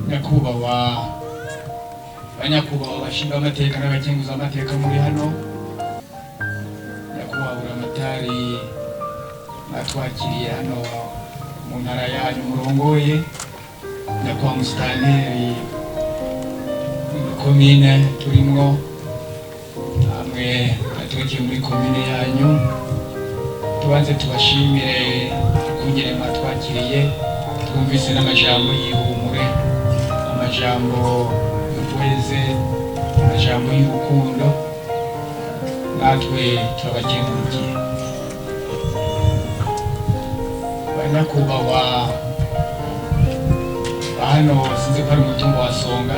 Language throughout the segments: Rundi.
nyakubahwa banyakubahwa Nshingamateka n'abakenguzamateka muri hano, nyakubahwa buramatari natwakiriye hano mu ntara yanyu murongoye, nyakubahwa musitanteri komine turimwo, hamwe aturukiye muri komine yanyu, tubanze tubashimire kungere mwatwakiriye, twumvise n'amajambo y'ihumure, amajambo y'ubweze, amajambo y'urukundo, natwe turabakengurukiye. Banyakubahwa hano sinzi ko ari umutumba wa Songa,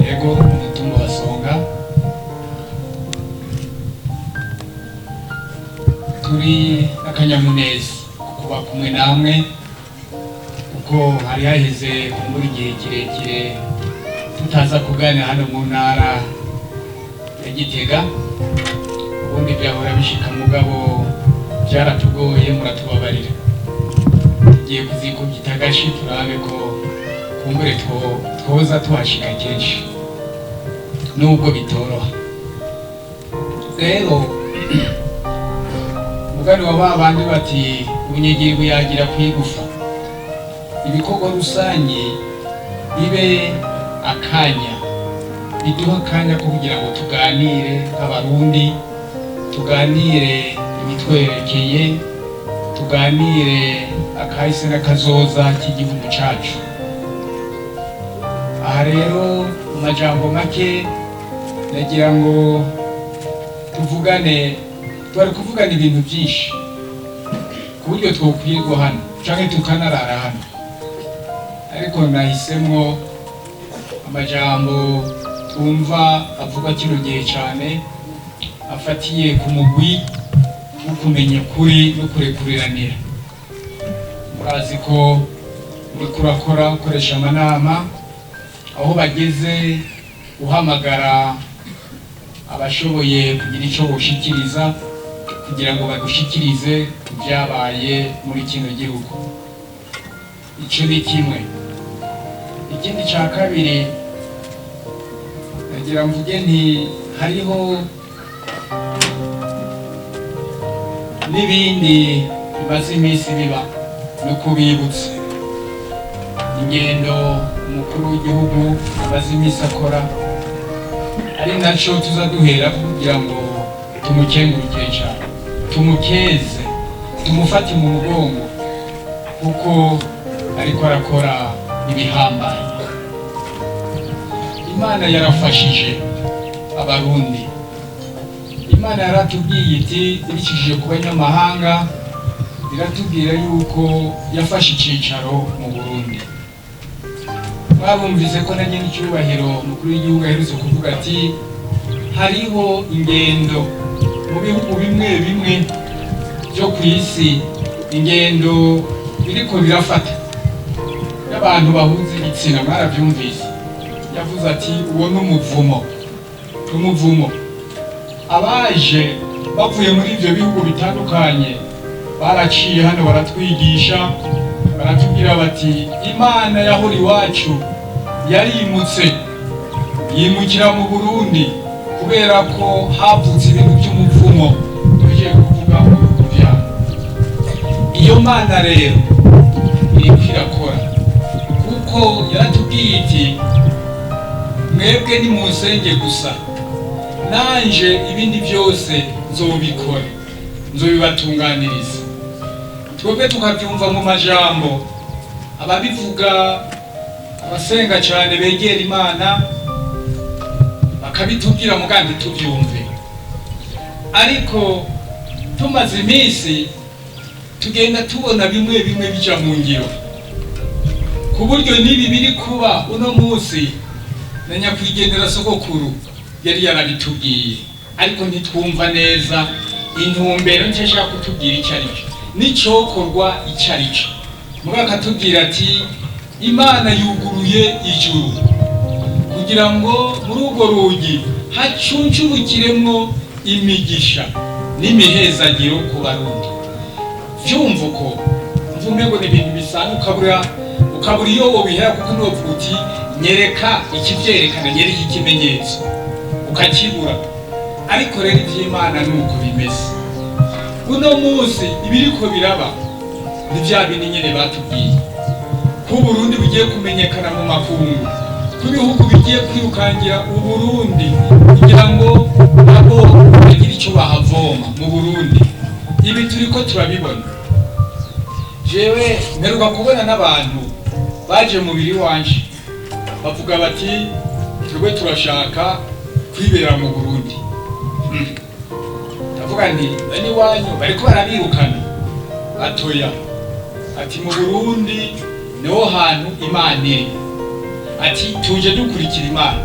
yego umutumba wa Songa, turi n'akanyamuneza kuba kumwe namwe, kuko hari haheze muri igihe kirekire tutaza kuganira hano mu ntara ya Gitega. Ubundi byahora bishika mugabo byaratugoye, muratubabarira. Tugiye kuzikubita agashi turabe ko kumbure twoza tuhashika kenshi nubwo bitoroha. Rero mugani wa babandi bati ubunyegiri yagira kwigufa, ibikorwa rusangi bibe akanya, biduha akanya ko kugira ngo tuganire nk'abarundi, tuganire ibitwerekeye, tuganire akahise n'akazoza k'igihugu cacu. Aha rero mu majambo make nagira ngo twari kuvugana ibintu byinshi ku buryo twokwirwa hano canke tukanarara hano, ariko nahisemwo amajambo twumva avuga kino gihe cane, afatiye ku mugwi wo kumenya kuri no kurekuriranira. Murazi ko uriko urakora ukoresha amanama, aho bageze uhamagara abashoboye kugira ico boshikiriza kugira ngo bagushikirize ibyabaye muri kino gihugu. Ico ni kimwe. Ikindi ca kabiri nagira mvuge nti hariho n'ibindi bimaze iminsi biba, no kubibutsa ingendo umukuru w'igihugu amaze iminsi akora, ari naco tuza duhera kugira ngo tumukengurukire cyane, tumukeze, tumufate mu mugongo, kuko ariko arakora ibihambaye. Imana yarafashije abarundi, Imana yaratubwiye iti ibicishije ku banyamahanga, iratubwira yuko yafashe icicaro mu Burundi. Mwabumvise ko nanjye n'icyubahiro umukuru w'igihugu aherutse kuvuga ati hariho ingendo mu bihugu bimwe bimwe byo ku isi, ingendo biriko birafata y'abantu bahuza ibitsina. Mwarabyumvise, yavuze ati uwo n'umuvumo. Abaje bavuye muri ibyo bihugu bitandukanye baraciye hano baratwigisha, baratubwira bati Imana yahora iwacu yarimutse yimukira mu Burundi kubera ko havutse ibintu by'umuvumo tugiye kuvuga mu bihugu byabo. Iyo Mana rero iriko irakora, kuko yaratubwiye iti mwebwe nimunsenge gusa, nanje ibindi byose nzobikora, nzobibatunganiriza. Twebwe tukabyumva mu majambo, ababivuga abasenga cyane begera Imana bakabitubwira mugandi tubyumve, ariko tumaze iminsi tugenda tubona bimwe bija mu ngiro, ku buryo nibi biri kuba uno munsi na nyakwigendera sogokuru yari yarabitubwiye, ariko ntitwumva neza intumbero nce ashaka kutubwira icyo ari cyo n'icokorwa icyo ari cyo. Mugaka atubwira ati Imana yuguruye ijuru kugira ngo muri urwo rugi hacunshurukiremwo imigisha n'imihezagiro ku Barundi. Vyumva uko mvume ngo n'ibintu bisanzwe, ukabura iyo wobihera kuko ntuvuga uti nyereka ikivyerekana, nyereka ikimenyetso, ukakibura. Ariko rero ivy'Imana nuko bimeze. Uno munsi ibiriko biraba ni vya bindi nyene batubwiye ko Burundi bugiye kumenyekana mu makungu, ko ibihugu bigiye kwirukangira Uburundi kugira ngo nabo bagire ico bahavoma mu Burundi. Ibi turiko turabibona. Jewe mperuka kubona n'abantu baje mu biri wanje bavuga bati twebwe turashaka kwibera mu Burundi. Ndavuga nti bani wanyu bariko barabirukana atoya, ati mu Burundi niho hantu Imana iri, ati tuje dukurikira Imana.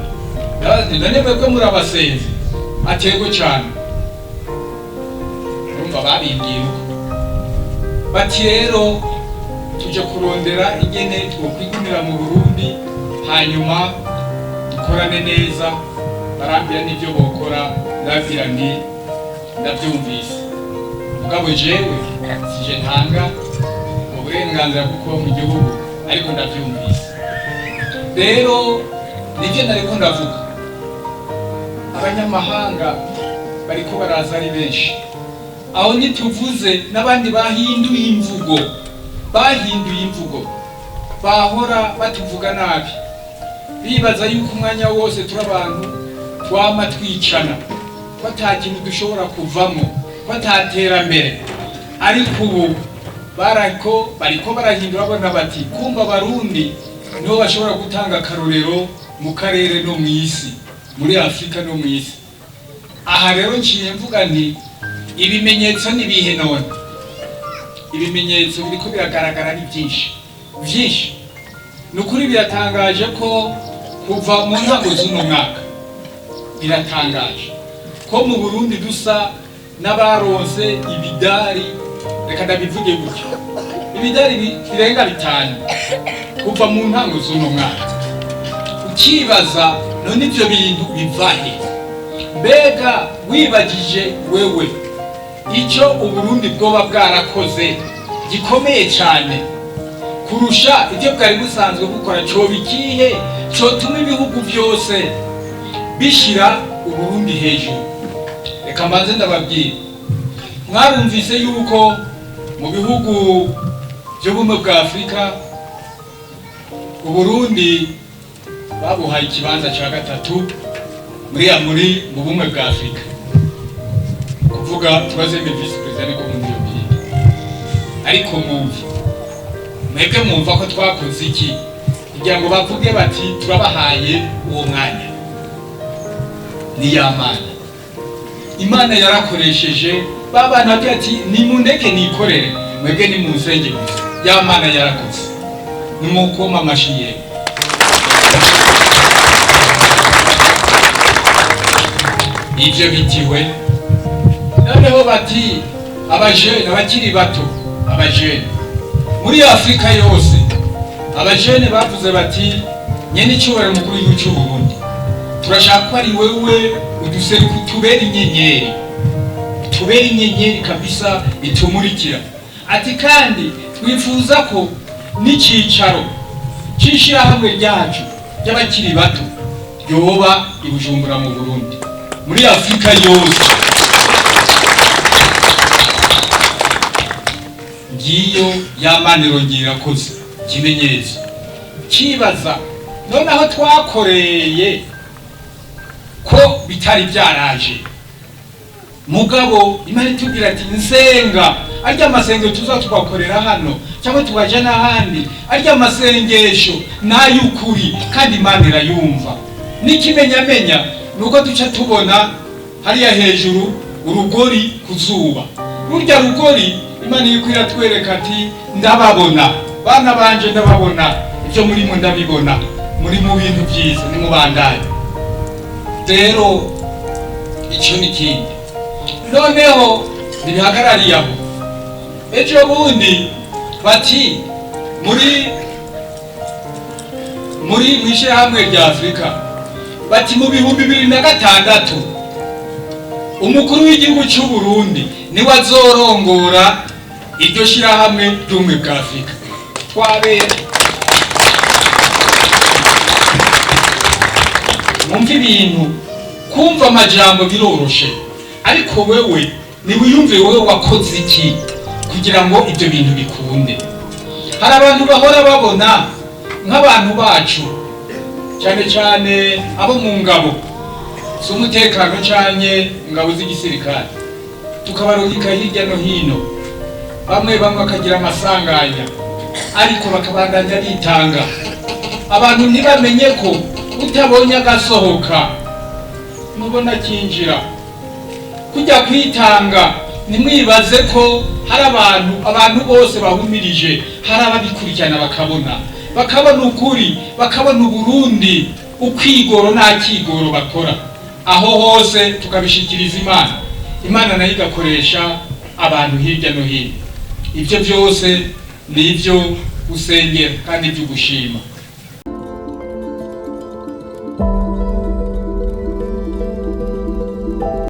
None mwebwe muri abasenzi, ati yego cyane. Urumva babimbwiye uko bati rero tuje kurondera ingene twokwigumira mu Burundi hanyuma dukorane neza. Barambira n'ibyo bokora, ndabwira nti ndabyumvise, mugabo jewe sije ntanga uburenganzira bwo kuba mu gihugu, ariko ndabyumvise. Rero nivyo nariko ndavuga, abanyamahanga bariko baraza ari benshi. Aho nituvuze n'abandi bahinduye imvugo, bahora batuvuga nabi, bibaza yuko umwanya wose turi abantu twama twicana, ko ata kintu dushobora kuvamo, ko ataterambere. Ariko ubu bariko barahindura, bona bati kumva Abarundi nibo bashobora gutanga akarorero mu karere no mu isi, muri Afrika no mu isi. Aha rero nciye mvuga nti ibimenyetso nibihe none. Ibimenyetso biriko biragaragara ni byinshi. Nukuri biratangaje ko kuva mu ntango z'uno mwaka, biratangaje ko mu Burundi dusa n'abaronse ibidari, reka ndabivuge gutyo, ibidari birenga 5 kuva mu ntango z'uno mwaka. Ukibaza none ivyo bintu bivahe? Mbega wibagije wewe icyo Uburundi bwoba bwarakoze gikomeye cyane kurusha ibyo bwari busanzwe gukora, cyo bikihe cyotuma ibihugu byose bishira Uburundi hejuru? Reka mbanze ndababwira, mwarumvise yuko mu bihugu by'ubumwe bwa Afrika Uburundi babuhaye ikibanza cya 3 muri mu bumwe bwa Afrika. Kuvuga tubaze vice president ko mu byo. Ariko mwebwe mwumva ko twakoze iki kugira ngo bavuge bati turabahaye uwo mwanya? Ni y'Imana. Imana yarakoresheje baba nabyo ati nimundeke nikorere, mwebwe ni musenge gusa. Y'Imana yarakoze. Nimukoma amashiye. Ivyo bitiwe noneho bati abajene, abakiri bato, abajene muri Afrika yose, abajene bavuze bati nyene icyubahiro mukuru w'igihugu cy'u Burundi, turashaka ko ari wewe uduseruka, tubera inyenyeri kabisa itumurikira. Ati kandi twifuza ko n'icicaro c'ishirahamwe ryacu ry'abakiri bato yoba i Bujumbura mu Burundi, muri Afrika yose. Ngiyo y'Imana irongera koze kimenyetso. Kibaza none aho twakoreye ko bitari byaraje, mugabo Imana itubwira ati nsenga, arya masengesho tuzatubakorera hano cyangwa tubaje n'ahandi, arya masengesho n'ay'ukuri kandi Imana irayumva. N'ikimenyamenya nuko duca tubona hariya hejuru urugori kuzuba. Rurya rugori Imana yuko iratwereka ati ndababona bana banje, ndababona ibyo muri mu ndabibona, muri mu bintu byiza ni mubandanye. Rero icyo ni kindi. Noneho nibihagarariye aho, ejo bundi bati muri mw'ishyirahamwe rya Afrika, bati mu 2006 umukuru w'igihugu cy'u Burundi niwe azorongora iryo shyirahamwe ry'ubumwe bwa Afrika. mwumva ibintu kumva amajambo biroroshe, ariko wewe niwiyumve wewe wakoze iki kugira ngo ibyo bintu bikunde. Hari abantu bahora babona nk'abantu bacu cyane cyane abo mu ngabo z'umutekano cyane ingabo z'igisirikare, tukabarungika hirya no hino, bamwe bakagira amasanganya ariko bakabandanya bitanga. Abantu ntibamenye ko utabonye agasohoka mubona kinjira kujya kwitanga. Nimwibaze ko hari abantu bose bahumirije, hari ababikurikirana bakabona ukuri, bakabona Uburundi ukwigoro nta kigoro bakora. Aho hose tukabishikiriza Imana nayo igakoresha abantu hirya no hino. Ibyo byose ni ibyo gusengera kandi ibyo gushima.